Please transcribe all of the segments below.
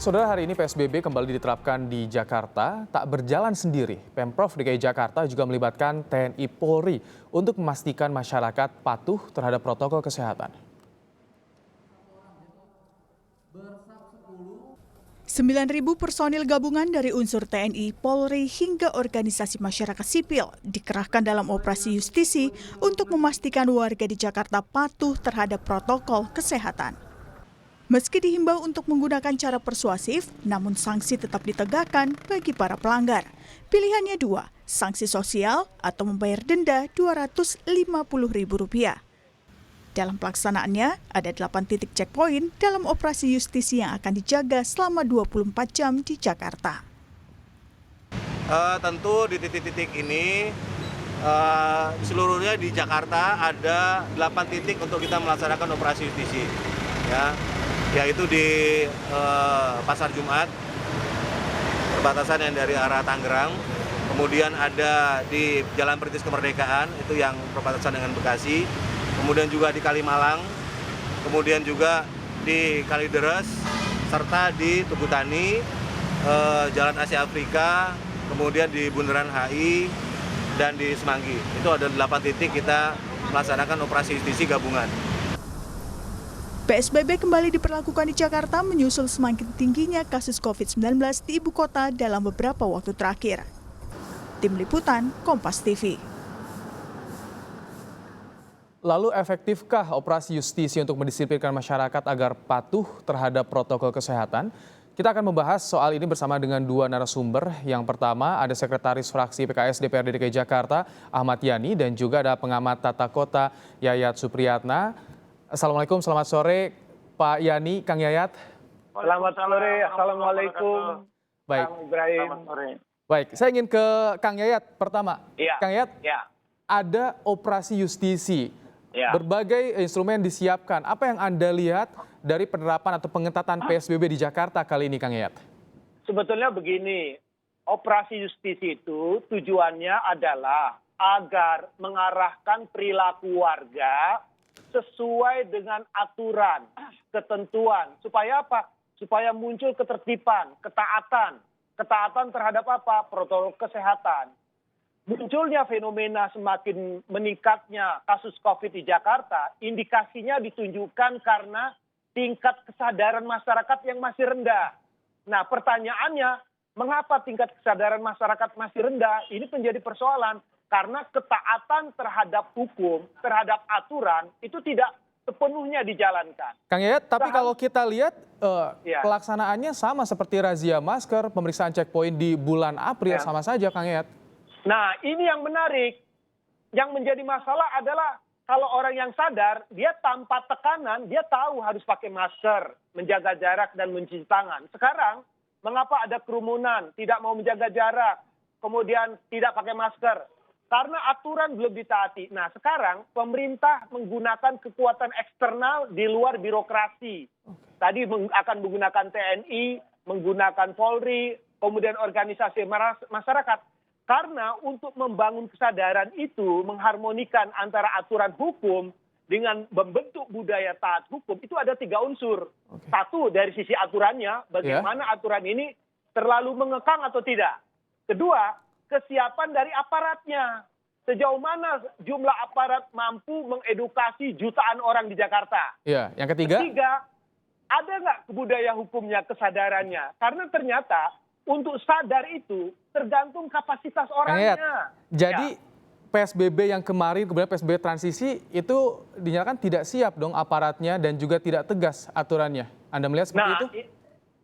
Saudara, hari ini PSBB kembali diterapkan di Jakarta, tak berjalan sendiri. Pemprov DKI Jakarta juga melibatkan TNI Polri untuk memastikan masyarakat patuh terhadap protokol kesehatan. 9.000 personil gabungan dari unsur TNI, Polri hingga organisasi masyarakat sipil dikerahkan dalam operasi justisi untuk memastikan warga di Jakarta patuh terhadap protokol kesehatan. Meski dihimbau untuk menggunakan cara persuasif, namun sanksi tetap ditegakkan bagi para pelanggar. Pilihannya dua, sanksi sosial atau membayar denda Rp250.000. Dalam pelaksanaannya, ada 8 titik checkpoint dalam operasi justisi yang akan dijaga selama 24 jam di Jakarta. Tentu di titik-titik ini, seluruhnya di Jakarta ada 8 titik untuk kita melaksanakan operasi justisi. Yaitu di Pasar Jumat, perbatasan yang dari arah Tangerang, kemudian ada di Jalan Perintis Kemerdekaan, itu yang perbatasan dengan Bekasi, kemudian juga di Kalimalang, kemudian juga di Kalideres, serta di Tugutani, Jalan Asia Afrika, kemudian di Bundaran HI, dan di Semanggi. Itu ada 8 titik kita melaksanakan operasi justisi gabungan. PSBB kembali diperlakukan di Jakarta menyusul semakin tingginya kasus COVID-19 di ibu kota dalam beberapa waktu terakhir. Tim Liputan, Kompas TV. Lalu efektifkah operasi justisi untuk mendisiplinkan masyarakat agar patuh terhadap protokol kesehatan? Kita akan membahas soal ini bersama dengan dua narasumber. Yang pertama ada Sekretaris Fraksi PKS DPRD DKI Jakarta, Ahmad Yani, dan juga ada pengamat tata kota Yayat Supriyatna. Assalamualaikum, selamat sore Pak Yani, Kang Yayat. Selamat sore, Assalamualaikum. Baik. Kang Ibrahim. Baik, saya ingin ke Kang Yayat pertama. Ya. Kang Yayat, Ya. ada operasi justisi. Ya. Berbagai instrumen disiapkan. Apa yang Anda lihat dari penerapan atau pengetatan PSBB di Jakarta kali ini, Kang Yayat? Sebetulnya begini, operasi justisi itu tujuannya adalah agar mengarahkan perilaku warga sesuai dengan aturan, ketentuan. Supaya apa? Supaya muncul ketertiban, ketaatan. Ketaatan terhadap apa? Protokol kesehatan. Munculnya fenomena semakin meningkatnya kasus COVID di Jakarta, indikasinya ditunjukkan karena tingkat kesadaran masyarakat yang masih rendah. Nah, pertanyaannya, mengapa tingkat kesadaran masyarakat masih rendah? Ini menjadi persoalan. Karena ketaatan terhadap hukum, terhadap aturan, itu tidak sepenuhnya dijalankan. Kang Yayat, tapi kalau kita lihat pelaksanaannya sama seperti razia masker, pemeriksaan checkpoint di bulan April, sama saja, Kang Yayat. Nah, ini yang menarik. Yang menjadi masalah adalah kalau orang yang sadar, dia tanpa tekanan, dia tahu harus pakai masker, menjaga jarak, dan mencuci tangan. Sekarang, mengapa ada kerumunan, tidak mau menjaga jarak, kemudian tidak pakai masker? Karena aturan belum ditaati. Nah, sekarang pemerintah menggunakan kekuatan eksternal di luar birokrasi. Tadi akan menggunakan TNI, menggunakan Polri, kemudian organisasi masyarakat. Karena untuk membangun kesadaran itu, mengharmonikan antara aturan hukum dengan membentuk budaya taat hukum, itu ada 3 unsur. Satu, dari sisi aturannya, bagaimana aturan ini terlalu mengekang atau tidak. Kedua, kesiapan dari aparatnya. Sejauh mana jumlah aparat mampu mengedukasi jutaan orang di Jakarta. Iya, yang ketiga? Ketiga, ada nggak budaya hukumnya, kesadarannya? Karena ternyata untuk sadar itu tergantung kapasitas orangnya. Jadi PSBB yang kemarin, kemudian PSBB transisi itu dinyatakan tidak siap dong aparatnya dan juga tidak tegas aturannya. Anda melihat seperti itu?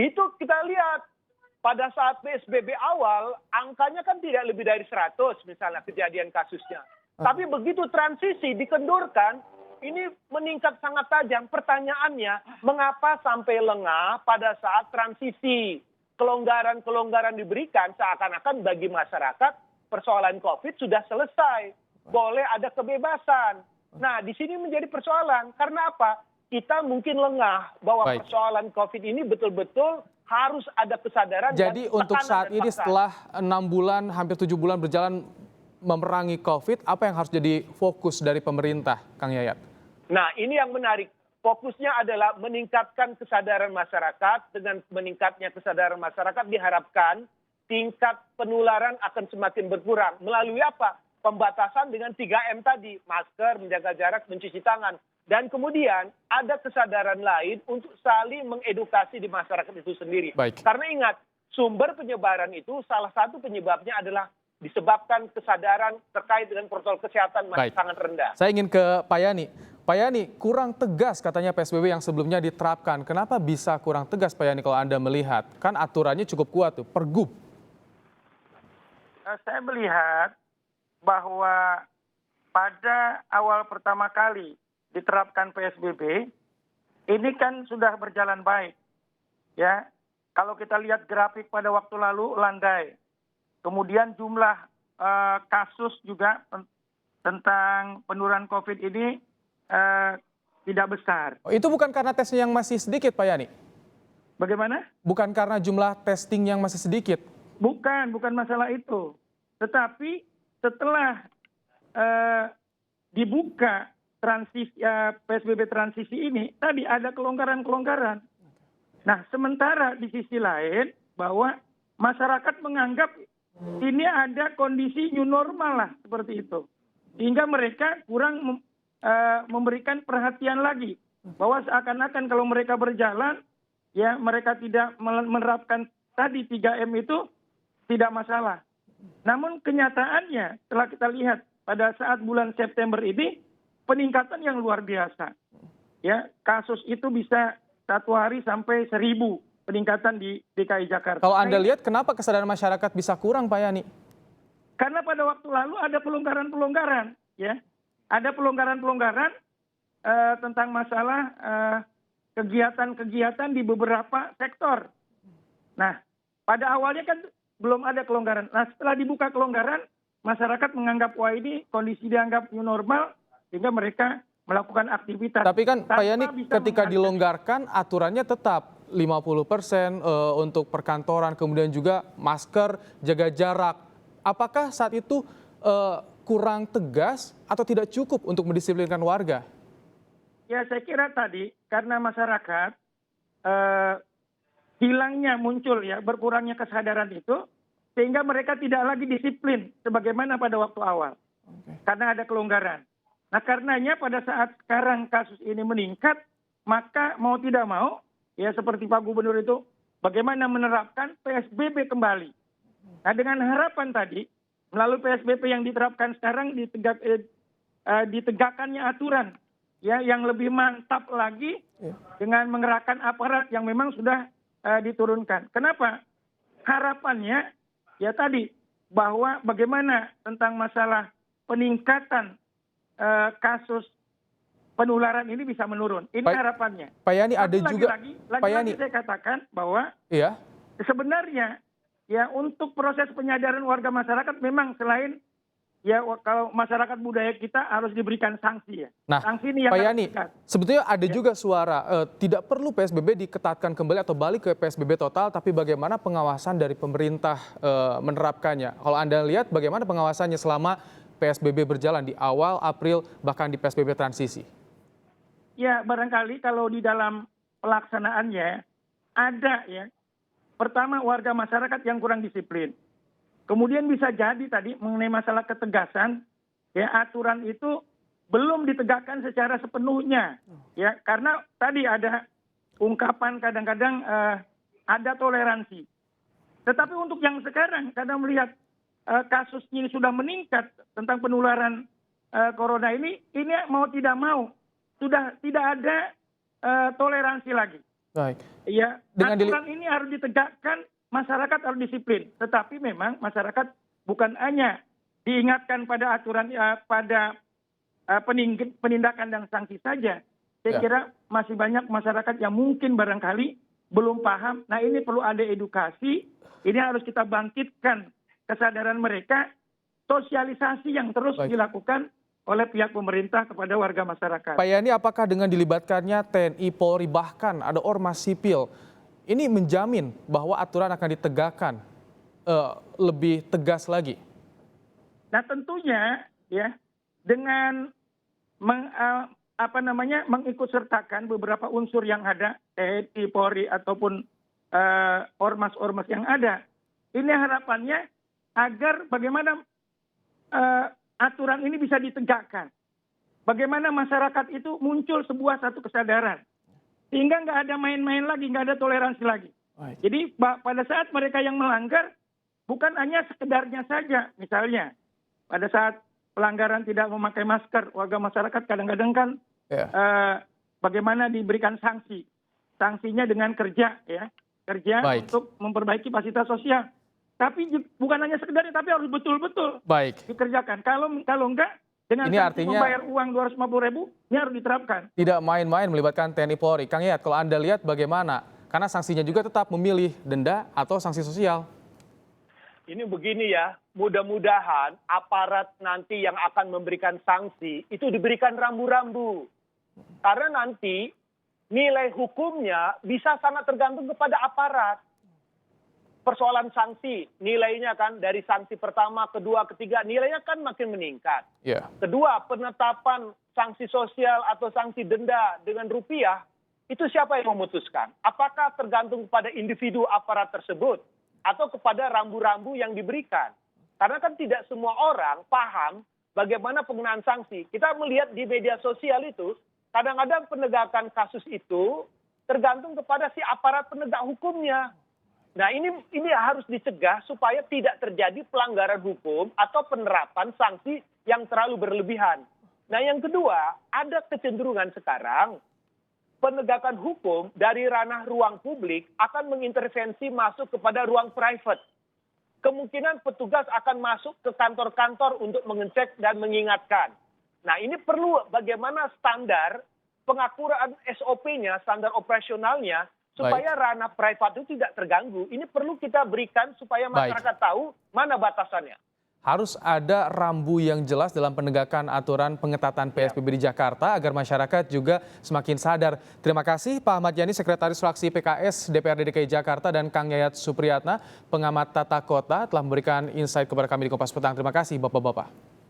Itu kita lihat. Pada saat PSBB awal, angkanya kan tidak lebih dari 100 misalnya kejadian kasusnya. Tapi begitu transisi dikendurkan, ini meningkat sangat tajam. Pertanyaannya, mengapa sampai lengah pada saat transisi? Kelonggaran-kelonggaran diberikan seakan-akan bagi masyarakat persoalan COVID sudah selesai. Boleh ada kebebasan. Nah, di sini menjadi persoalan. Karena apa? Kita mungkin lengah bahwa persoalan COVID ini betul-betul harus ada kesadaran. Jadi untuk saat ini setelah 6 bulan, hampir 7 bulan berjalan memerangi COVID, apa yang harus jadi fokus dari pemerintah, Kang Yayat? Nah, ini yang menarik. fokusnya adalah meningkatkan kesadaran masyarakat. Dengan meningkatnya kesadaran masyarakat diharapkan tingkat penularan akan semakin berkurang. Melalui apa? Pembatasan dengan 3M tadi, masker, menjaga jarak, mencuci tangan. Dan kemudian ada kesadaran lain untuk saling mengedukasi di masyarakat itu sendiri. Baik. Karena ingat, sumber penyebaran itu salah satu penyebabnya adalah disebabkan kesadaran terkait dengan protokol kesehatan masih sangat rendah. Saya ingin ke Pak Yani. Pak Yani, kurang tegas katanya PSBB yang sebelumnya diterapkan. Kenapa bisa kurang tegas Pak Yani kalau Anda melihat? Kan aturannya cukup kuat tuh, Pergub. Saya melihat bahwa pada awal pertama kali diterapkan PSBB, ini kan sudah berjalan baik. Ya, kalau kita lihat grafik pada waktu lalu landai. Kemudian jumlah kasus juga tentang penurunan COVID ini tidak besar. Itu bukan karena tesnya yang masih sedikit Pak Yani? Bagaimana? Bukan karena jumlah testing yang masih sedikit? Bukan masalah itu. Tetapi setelah dibuka PSBB transisi ini, tadi ada kelonggaran-kelonggaran. Nah, sementara di sisi lain bahwa masyarakat menganggap ini ada kondisi new normal lah seperti itu. Sehingga mereka kurang memberikan perhatian lagi. Bahwa seakan-akan kalau mereka berjalan, ya mereka tidak menerapkan tadi 3M itu tidak masalah. Namun kenyataannya setelah kita lihat pada saat bulan September ini peningkatan yang luar biasa. Ya, kasus itu bisa 1 hari sampai 1.000 peningkatan di DKI Jakarta. Kalau Anda lihat kenapa kesadaran masyarakat bisa kurang Pak Yani? Karena pada waktu lalu ada pelonggaran-pelonggaran, ya. Ada pelonggaran-pelonggaran tentang masalah kegiatan-kegiatan di beberapa sektor. Nah, pada awalnya kan belum ada kelonggaran. Nah, setelah dibuka kelonggaran, masyarakat menganggap wah ini kondisi dianggap new normal, sehingga mereka melakukan aktivitas. Tapi kan Pak Yani ketika dilonggarkan aturannya tetap 50% untuk perkantoran, kemudian juga masker, jaga jarak. Apakah saat itu kurang tegas atau tidak cukup untuk mendisiplinkan warga? Ya, saya kira tadi karena masyarakat hilangnya muncul ya berkurangnya kesadaran itu, sehingga mereka tidak lagi disiplin sebagaimana pada waktu awal. Karena ada kelonggaran. Nah, karenanya pada saat sekarang kasus ini meningkat, maka mau tidak mau, ya seperti Pak Gubernur itu, bagaimana menerapkan PSBB kembali. Nah, dengan harapan tadi, melalui PSBB yang diterapkan sekarang ditegakkannya aturan ya yang lebih mantap lagi dengan mengerahkan aparat yang memang sudah diturunkan. Kenapa? Harapannya ya tadi bahwa bagaimana tentang masalah peningkatan kasus penularan ini bisa menurun. Ini harapannya. Pak Yani ada juga. Lagi-lagi saya katakan bahwa sebenarnya ya untuk proses penyadaran warga masyarakat memang selain ya kalau masyarakat budaya kita harus diberikan sanksi ya. Nah, sanksi ini yang Pak Yani, sebetulnya ada juga suara tidak perlu PSBB diketatkan kembali atau balik ke PSBB total, tapi bagaimana pengawasan dari pemerintah menerapkannya? Kalau Anda lihat bagaimana pengawasannya selama PSBB berjalan di awal April bahkan di PSBB transisi? Ya, barangkali kalau di dalam pelaksanaannya ada ya. Pertama, warga masyarakat yang kurang disiplin. Kemudian bisa jadi tadi mengenai masalah ketegasan, ya aturan itu belum ditegakkan secara sepenuhnya. Ya, karena tadi ada ungkapan kadang-kadang ada toleransi. Tetapi untuk yang sekarang, kadang melihat kasusnya sudah meningkat tentang penularan corona ini mau tidak mau sudah tidak ada toleransi lagi. Baik. Ya, aturan ini harus ditegakkan, masyarakat harus disiplin. Tetapi memang masyarakat bukan hanya diingatkan pada aturan pada penindakan dan sanksi saja. Saya kira masih banyak masyarakat yang mungkin barangkali belum paham. Nah, ini perlu ada edukasi. Ini harus kita bangkitkan kesadaran mereka, sosialisasi yang terus dilakukan oleh pihak pemerintah kepada warga masyarakat. Pak Yani, apakah dengan dilibatkannya TNI, Polri, bahkan ada ormas sipil, ini menjamin bahwa aturan akan ditegakkan lebih tegas lagi? Nah, tentunya ya dengan mengikutsertakan beberapa unsur yang ada, TNI, Polri ataupun ormas-ormas yang ada. Ini harapannya agar bagaimana aturan ini bisa ditegakkan. Bagaimana masyarakat itu muncul sebuah satu kesadaran. Sehingga nggak ada main-main lagi, nggak ada toleransi lagi. Baik. Jadi pada saat mereka yang melanggar, bukan hanya sekedarnya saja. Misalnya, pada saat pelanggaran tidak memakai masker, warga masyarakat kadang-kadang kan bagaimana diberikan sanksi. Sanksinya dengan kerja, ya. Kerja Baik. untuk memperbaiki fasilitas sosial. Tapi bukan hanya sekedarnya, tapi harus betul-betul Baik. dikerjakan. Kalau enggak, dengan Ini sanksi artinya membayar uang 250.000, ini harus diterapkan. tidak main-main melibatkan TNI Polri. Kang Yayat, kalau Anda lihat bagaimana? Karena sanksinya juga tetap memilih denda atau sanksi sosial. Ini begini ya, mudah-mudahan aparat nanti yang akan memberikan sanksi itu diberikan rambu-rambu. Karena nanti nilai hukumnya bisa sangat tergantung kepada aparat. Persoalan sanksi, nilainya kan dari sanksi pertama, kedua, ketiga, nilainya kan makin meningkat. Ya. Kedua, penetapan sanksi sosial atau sanksi denda dengan rupiah, itu siapa yang memutuskan? Apakah tergantung kepada individu aparat tersebut atau kepada rambu-rambu yang diberikan? Karena kan tidak semua orang paham bagaimana penggunaan sanksi. Kita melihat di media sosial itu, kadang-kadang penegakan kasus itu tergantung kepada si aparat penegak hukumnya. Nah ini harus dicegah supaya tidak terjadi pelanggaran hukum atau penerapan sanksi yang terlalu berlebihan. Nah yang kedua, ada kecenderungan sekarang penegakan hukum dari ranah ruang publik akan mengintervensi masuk kepada ruang private. Kemungkinan petugas akan masuk ke kantor-kantor untuk mengecek dan mengingatkan. Nah ini perlu bagaimana standar pengakuran SOP-nya, standar operasionalnya, supaya ranah privat itu tidak terganggu. Ini perlu kita berikan supaya masyarakat tahu mana batasannya. Harus ada rambu yang jelas dalam penegakan aturan pengetatan PSBB di Jakarta agar masyarakat juga semakin sadar. Terima kasih Pak Ahmad Yani, Sekretaris Fraksi PKS DPRD DKI Jakarta, dan Kang Yayat Supriyatna, pengamat tata kota, telah memberikan insight kepada kami di Kompas Petang. Terima kasih Bapak-Bapak.